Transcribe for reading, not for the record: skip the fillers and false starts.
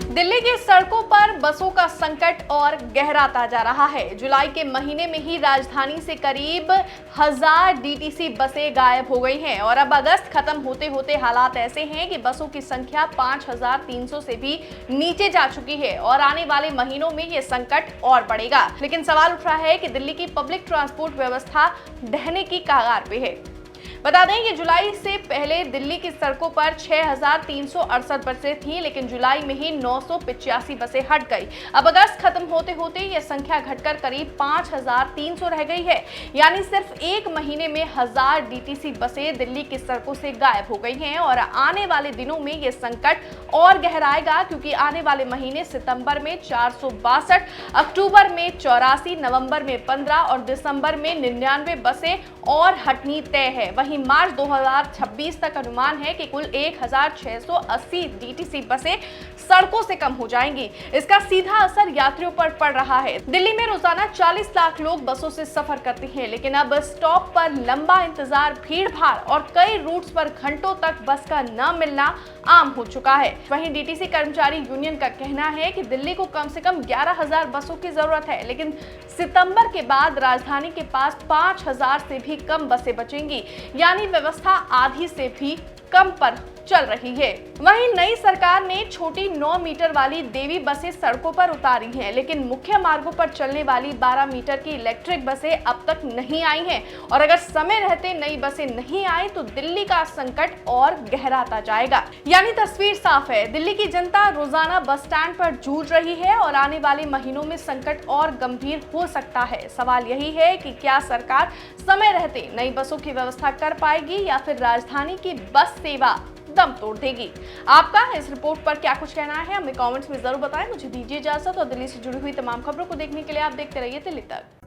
दिल्ली की सड़कों पर बसों का संकट और गहराता जा रहा है। जुलाई के महीने में ही राजधानी से करीब 1000 डीटीसी बसें गायब हो गई हैं और अब अगस्त खत्म होते होते हालात ऐसे हैं कि बसों की संख्या 5300 से भी नीचे जा चुकी है और आने वाले महीनों में ये संकट और बढ़ेगा। लेकिन सवाल उठ रहा है कि दिल्ली की पब्लिक ट्रांसपोर्ट व्यवस्था ढहने की कगार पे है। बता दें कि जुलाई से पहले दिल्ली की सड़कों पर 6368 बसें थीं, लेकिन जुलाई में ही 985 बसें हट गई। अब अगस्त खत्म होते होते यह संख्या घटकर करीब 5300 रह गई है। यानी सिर्फ एक महीने में 1000 डीटीसी बसें दिल्ली की सड़कों से गायब हो गई हैं और आने वाले दिनों में यह संकट और गहराएगा, क्योंकि आने वाले महीने सितंबर में 462, अक्टूबर में 84, नवंबर में 15 और दिसंबर में 99 बसें और हटनी तय है। वहीं मार्च 2026 तक अनुमान है कि कुल 1680 डीटीसी बसें सड़कों से कम हो जाएंगी। इसका सीधा असर यात्रियों पर पड़ रहा है। दिल्ली में रोजाना 40 लाख लोग बसों से सफर करते हैं, लेकिन अब स्टॉप पर लंबा इंतजार, भीड़ भाड़ और कई रूट्स पर घंटों तक बस का न मिलना आम हो चुका है। वहीं डीटीसी कर्मचारी यूनियन का कहना है कि दिल्ली को कम से कम 11000 बसों की जरूरत है, लेकिन सितंबर के बाद राजधानी के पास 5000 से भी कम बसें बचेंगी। यानी व्यवस्था आधी से भी कम पर चल रही है। वहीं नई सरकार ने छोटी 9 मीटर वाली देवी बसें सड़कों पर उतारी हैं, लेकिन मुख्य मार्गों पर चलने वाली 12 मीटर की इलेक्ट्रिक बसें अब तक नहीं आई हैं और अगर समय रहते नई बसें नहीं आई तो दिल्ली का संकट और गहराता जाएगा। यानी तस्वीर साफ है, दिल्ली की जनता रोजाना बस स्टैंड पर जूझ रही है और आने वाले महीनों में संकट और गंभीर हो सकता है। सवाल यही है कि क्या सरकार समय रहते नई बसों की व्यवस्था कर पाएगी या फिर राजधानी की बस सेवा दम तोड़ देगी। आपका इस रिपोर्ट पर क्या कुछ कहना है हमें कमेंट्स में जरूर बताएं। मुझे दीजिए इजाजत और दिल्ली से जुड़ी हुई तमाम खबरों को देखने के लिए आप देखते रहिए दिल्ली तक।